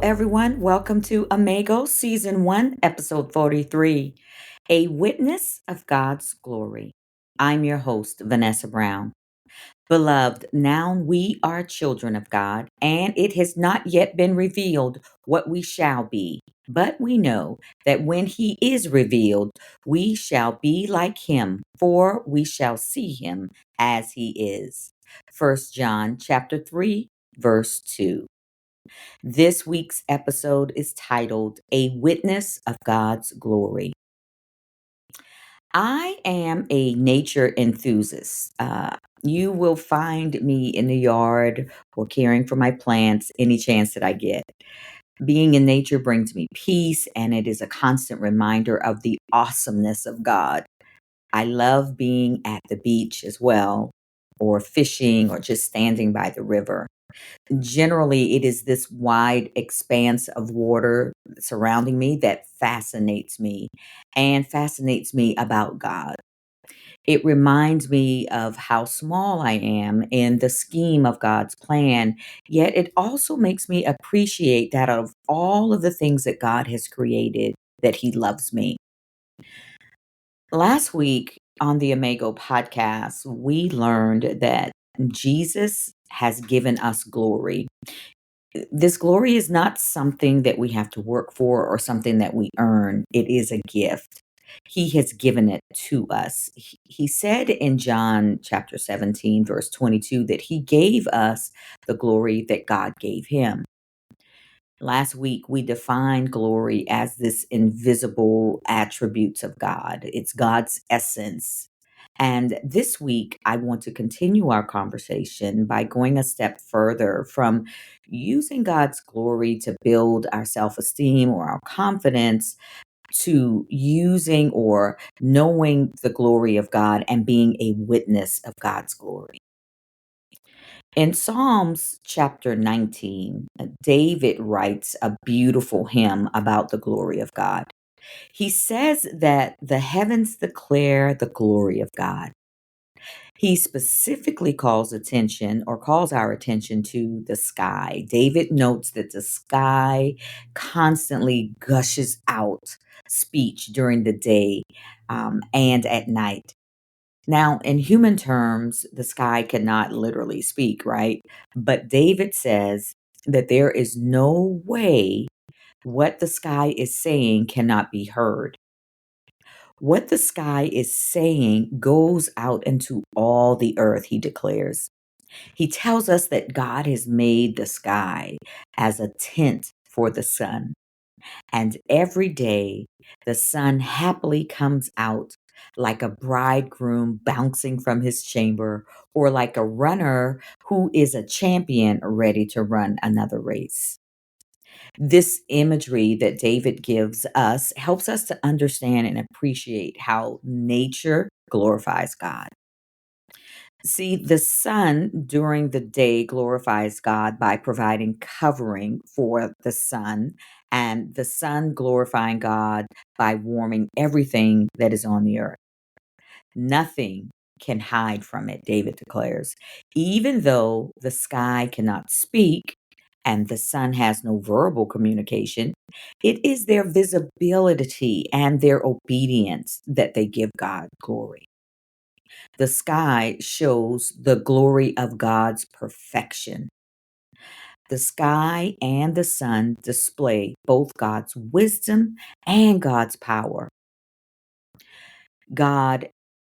everyone. Welcome to Amago Season 1, Episode 43, A Witness of God's Glory. I'm your host, Vanessa Brown. Beloved, now we are children of God, and it has not yet been revealed what we shall be. But we know that when he is revealed, we shall be like him, for we shall see him as he is. 1 John chapter 3, verse 2. This week's episode is titled A Witness of God's Glory. I am a nature enthusiast. You will find me in the yard or caring for my plants any chance that I get. Being in nature brings me peace, and it is a constant reminder of the awesomeness of God. I love being at the beach as well, or fishing, or just standing by the river. Generally, it is this wide expanse of water surrounding me that fascinates me and fascinates me about God. It reminds me of how small I am in the scheme of God's plan, yet it also makes me appreciate that out of all of the things that God has created, that He loves me. Last week on the Amago podcast, we learned that Jesus has given us glory. This glory is not something that we have to work for or something that we earn. It is a gift. He has given it to us. He said in John chapter 17, verse 22, that he gave us the glory that God gave him. Last week, we defined glory as this invisible attributes of God. It's God's essence. And this week, I want to continue our conversation by going a step further from using God's glory to build our self esteem or our confidence to using or knowing the glory of God and being a witness of God's glory. In Psalms chapter 19, David writes a beautiful hymn about the glory of God. He says that the heavens declare the glory of God. He specifically calls our attention to the sky. David notes that the sky constantly gushes out speech during the day and at night. Now, in human terms, the sky cannot literally speak, right? But David says that there is no way what the sky is saying cannot be heard. What the sky is saying goes out into all the earth, he declares. He tells us that God has made the sky as a tent for the sun. And every day the sun happily comes out like a bridegroom bouncing from his chamber, or like a runner who is a champion ready to run another race. This imagery that David gives us helps us to understand and appreciate how nature glorifies God. See, the sun during the day glorifies God by providing covering for the sun, and the sun glorifying God by warming everything that is on the earth. Nothing can hide from it, David declares. Even though the sky cannot speak and the sun has no verbal communication, it is their visibility and their obedience that they give God glory. The sky shows the glory of God's perfection. The sky and the sun display both God's wisdom and God's power. God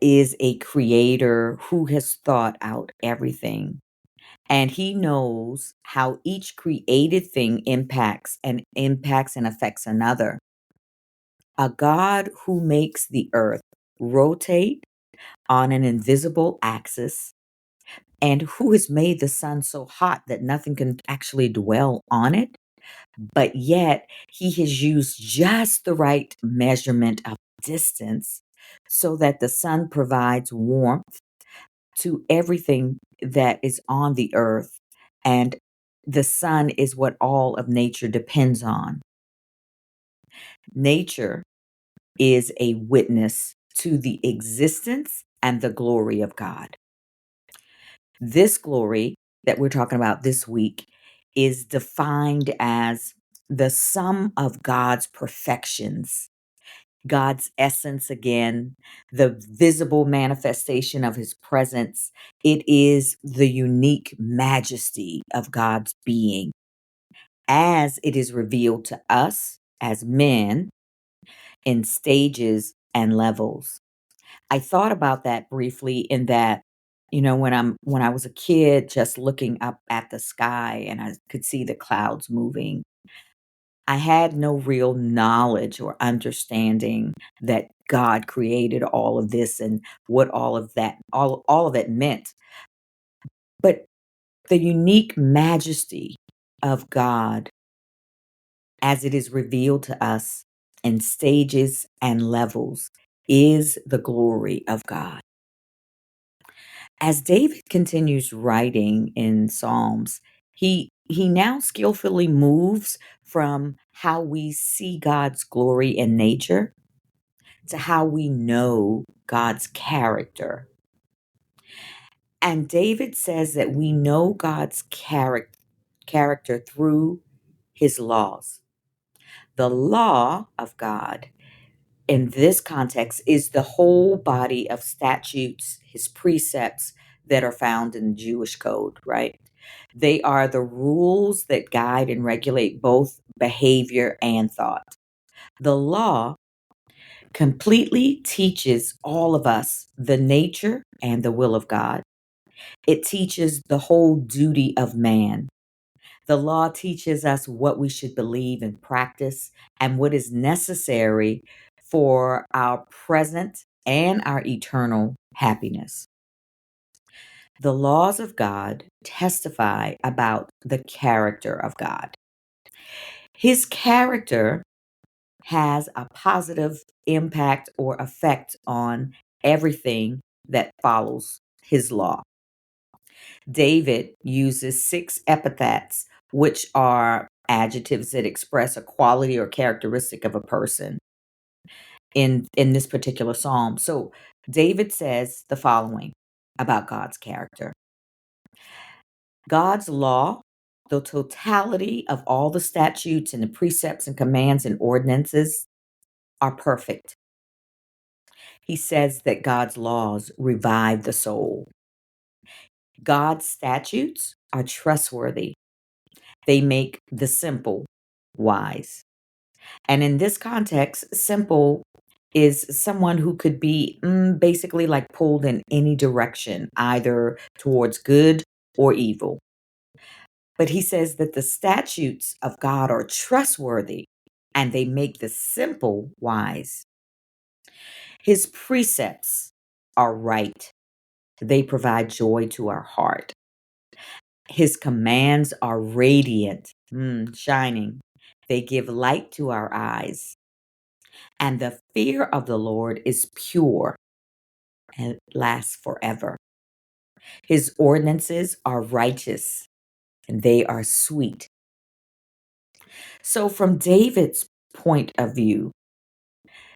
is a creator who has thought out everything, and he knows how each created thing impacts and affects another. A God who makes the earth rotate on an invisible axis, and who has made the sun so hot that nothing can actually dwell on it, but yet he has used just the right measurement of distance so that the sun provides warmth to everything that is on the earth, and the sun is what all of nature depends on. Nature is a witness to the existence and the glory of God. This glory that we're talking about this week is defined as the sum of God's perfections, God's essence again, the visible manifestation of his presence. It is the unique majesty of God's being as it is revealed to us as men in stages and levels. I thought about that briefly in that, when I was a kid just looking up at the sky and I could see the clouds moving, I had no real knowledge or understanding that God created all of this and what all of it meant. But the unique majesty of God as it is revealed to us in stages and levels is the glory of God. As David continues writing in Psalms, he now skillfully moves from how we see God's glory in nature to how we know God's character. And David says that we know God's character through his laws. The law of God in this context is the whole body of statutes, his precepts that are found in the Jewish code, right? They are the rules that guide and regulate both behavior and thought. The law completely teaches all of us the nature and the will of God. It teaches the whole duty of man. The law teaches us what we should believe and practice and what is necessary for our present and our eternal happiness. The laws of God testify about the character of God. His character has a positive impact or effect on everything that follows his law. David uses 6 epithets, which are adjectives that express a quality or characteristic of a person in this particular psalm. So David says the following about God's character. God's law, the totality of all the statutes and the precepts and commands and ordinances are perfect. He says that God's laws revive the soul. God's statutes are trustworthy. They make the simple wise. And in this context, simple is someone who could be basically like pulled in any direction, either towards good or evil. But he says that the statutes of God are trustworthy and they make the simple wise. His precepts are right. They provide joy to our heart. His commands are radiant, shining. They give light to our eyes. And the fear of the Lord is pure and lasts forever. His ordinances are righteous and they are sweet. So, from David's point of view,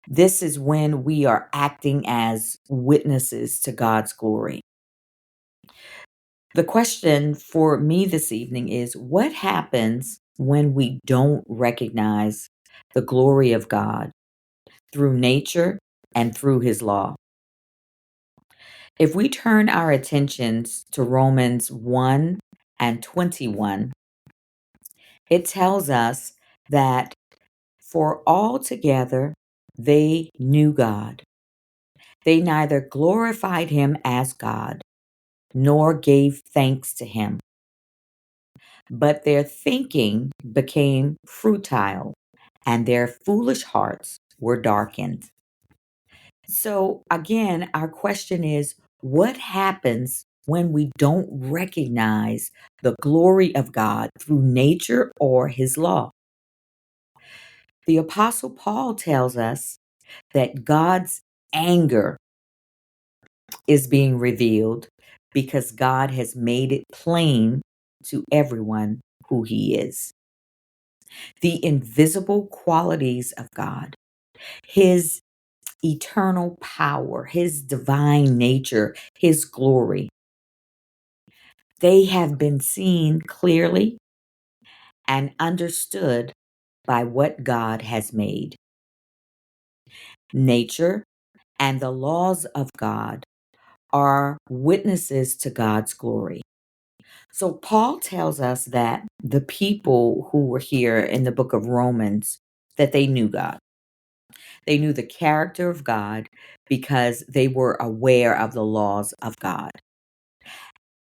this is when we are acting as witnesses to God's glory. The question for me this evening is what happens when we don't recognize the glory of God through nature and through his law? If we turn our attentions to Romans 1 and 21, it tells us that for altogether they knew God. They neither glorified him as God nor gave thanks to him, but their thinking became futile and their foolish hearts were darkened. So, again, our question is what happens when we don't recognize the glory of God through nature or his law? The Apostle Paul tells us that God's anger is being revealed because God has made it plain to everyone who he is. The invisible qualities of God, his eternal power, his divine nature, his glory, they have been seen clearly and understood by what God has made. Nature and the laws of God are witnesses to God's glory. So Paul tells us that the people who were here in the book of Romans, that they knew God. They knew the character of God because they were aware of the laws of God.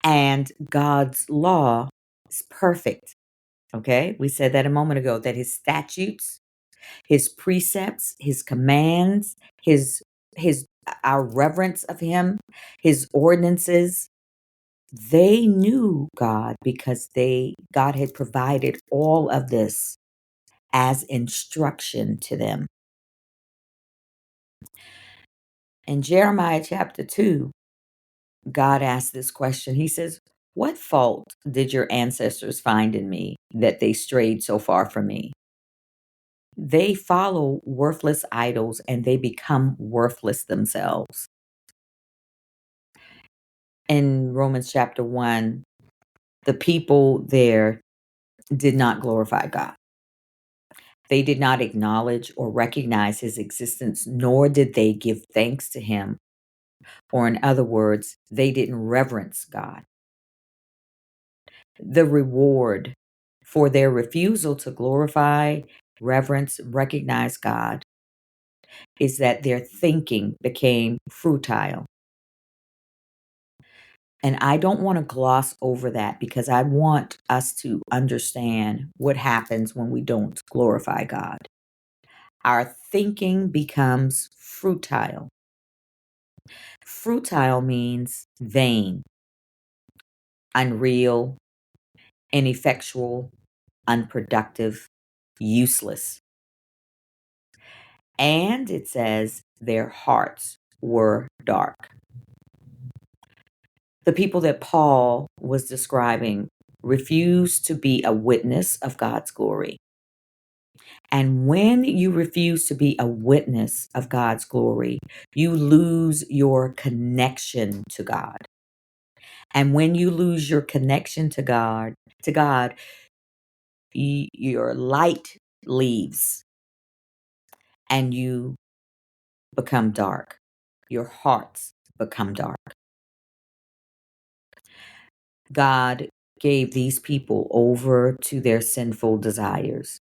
And God's law is perfect. Okay? We said that a moment ago, that his statutes, his precepts, his commands, his our reverence of him, his ordinances, they knew God because God had provided all of this as instruction to them. In Jeremiah chapter 2, God asked this question. He says, "What fault did your ancestors find in me that they strayed so far from me? They follow worthless idols and they become worthless themselves." In Romans chapter 1, the people there did not glorify God. They did not acknowledge or recognize his existence, nor did they give thanks to him. Or, in other words, they didn't reverence God. The reward for their refusal to glorify, reverence, recognize God is that their thinking became futile. And I don't want to gloss over that because I want us to understand what happens when we don't glorify God. Our thinking becomes futile. Futile means vain, unreal, ineffectual, unproductive, useless. And it says their hearts were dark. The people that Paul was describing refused to be a witness of God's glory. And when you refuse to be a witness of God's glory, you lose your connection to God. And when you lose your connection to God, your light leaves and you become dark. Your hearts become dark. God gave these people over to their sinful desires.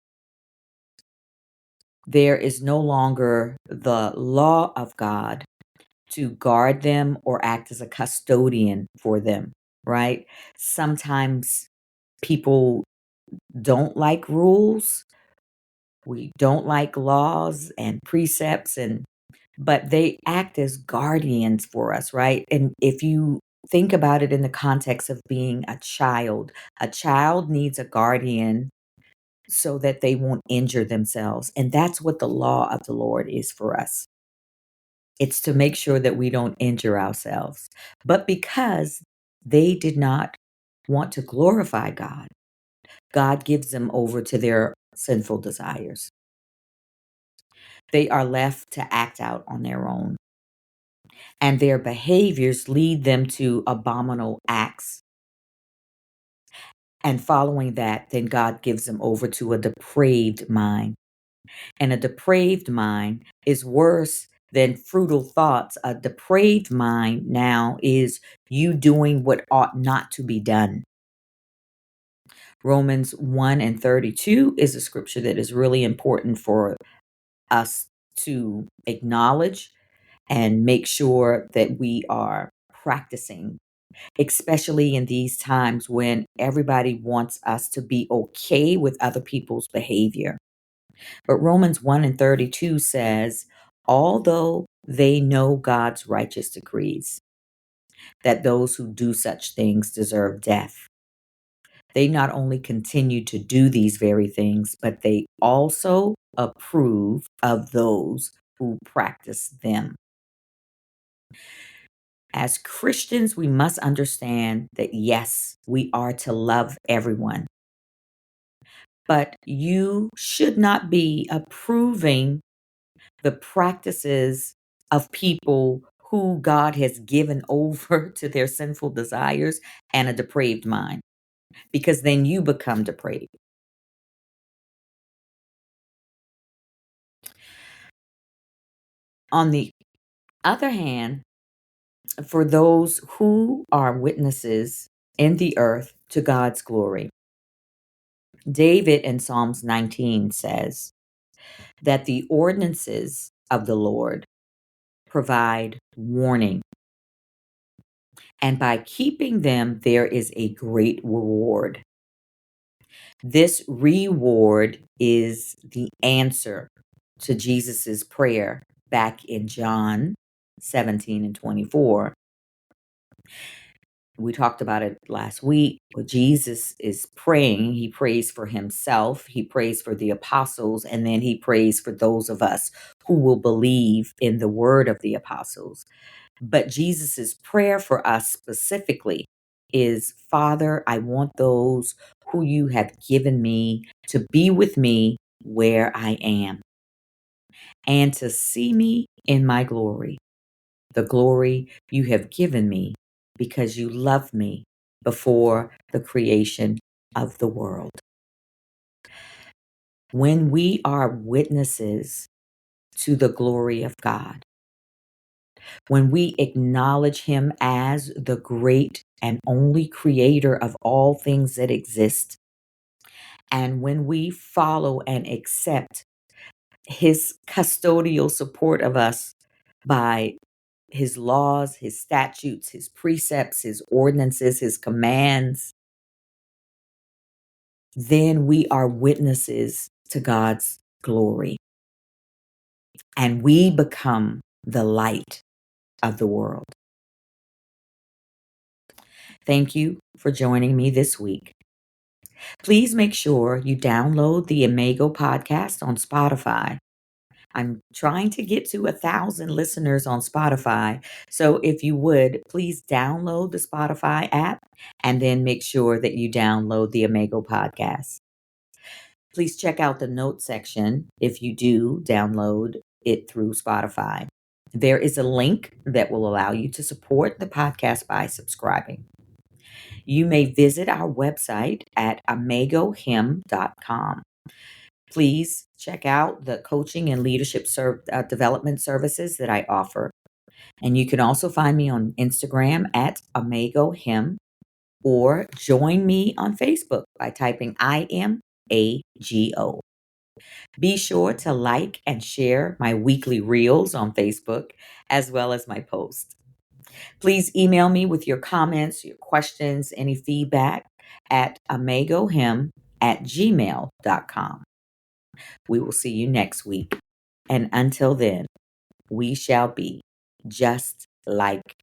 There is no longer the law of God to guard them or act as a custodian for them, right? Sometimes people don't like rules. We don't like laws and precepts, but they act as guardians for us, right? And if you think about it in the context of being a child needs a guardian so that they won't injure themselves. And that's what the law of the Lord is for us. It's to make sure that we don't injure ourselves. But because they did not want to glorify God, God gives them over to their sinful desires. They are left to act out on their own. And their behaviors lead them to abominable acts. And following that, then God gives them over to a depraved mind. And a depraved mind is worse than fruitful thoughts. A depraved mind now is you doing what ought not to be done. Romans 1 and 32 is a scripture that is really important for us to acknowledge and make sure that we are practicing, especially in these times when everybody wants us to be okay with other people's behavior. But Romans 1 and 32 says, although they know God's righteous decrees, that those who do such things deserve death, they not only continue to do these very things, but they also approve of those who practice them. As Christians, we must understand that yes, we are to love everyone. But you should not be approving the practices of people who God has given over to their sinful desires and a depraved mind, because then you become depraved. On the other hand, for those who are witnesses in the earth to God's glory, David in Psalms 19 says that the ordinances of the Lord provide warning, and by keeping them, there is a great reward. This reward is the answer to Jesus's prayer back in John 17 and 24. We talked about it last week. But Jesus is praying. He prays for himself, he prays for the apostles, and then he prays for those of us who will believe in the word of the apostles. But Jesus's prayer for us specifically is, Father, I want those who you have given me to be with me where I am and to see me in my glory, the glory you have given me because you loved me before the creation of the world. When we are witnesses to the glory of God, when we acknowledge him as the great and only creator of all things that exist, and when we follow and accept his custodial support of us by his laws, his statutes, his precepts, his ordinances, his commands, then we are witnesses to God's glory. And we become the light of the world. Thank you for joining me this week. Please make sure you download the Imago podcast on Spotify. I'm trying to get to 1,000 listeners on Spotify. So if you would, please download the Spotify app and then make sure that you download the Imago podcast. Please check out the notes section if you do download it through Spotify. There is a link that will allow you to support the podcast by subscribing. You may visit our website at imagohim.com. Please check out the coaching and leadership development services that I offer. And you can also find me on Instagram at imagohim, or join me on Facebook by typing IMAGO. Be sure to like and share my weekly reels on Facebook as well as my posts. Please email me with your comments, your questions, any feedback at imagohim@gmail.com. We will see you next week. And until then, we shall be just like